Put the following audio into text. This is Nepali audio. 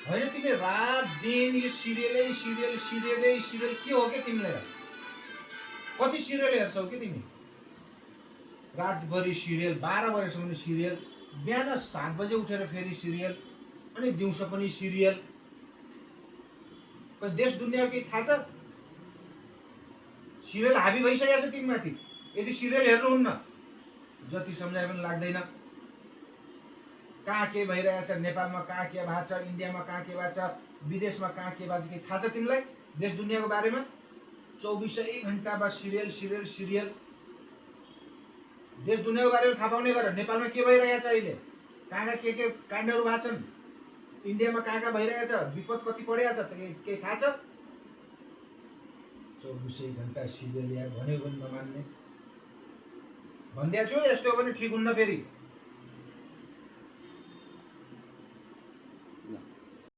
होइन तिमी रात दिन यो सिरियलै सिरियल सिरियलै सिरियल के हो क्या तिमीलाई? कति सिरियल हेर्छौ कि तिमी? रातभरि सिरियल, 12 बजेसम्म सिरियल, बिहान 7 बजे उठेर फेरि सिरियल, अनि दिउँसो पनि सिरियल। देश दुनियाँको केही थाहा छ? सिरियल हाबी भइसकेको छ तिमीमाथि। यदि सिरियल हेर्नुहुन्न जति सम्झाए पनि लाग्दैन। कहाँ के भइरहेछ, नेपालमा कहाँ के भएको छ, इन्डियामा कहाँ के भएको छ, विदेशमा कहाँ के भएको छ, केही थाहा छ तिमीलाई देश दुनियाँको बारेमा? 24 घण्टा सिरियल सिरियल सिरियल। देश दुनियाँको बारेमा थाहा पाउने गर। नेपालमा के भइरहेछ अहिले, कहाँ के काण्डहरू भएको छन्, इन्डियामा कहाँ भइरहेछ, विपद कति परेको छ, केही थाहा छ? 24 घण्टा सिरियल यार, भन्यो पनि नमान्ने। भनिदिएको छु, यस्तो हो भने ठिक हुन्न फेरि।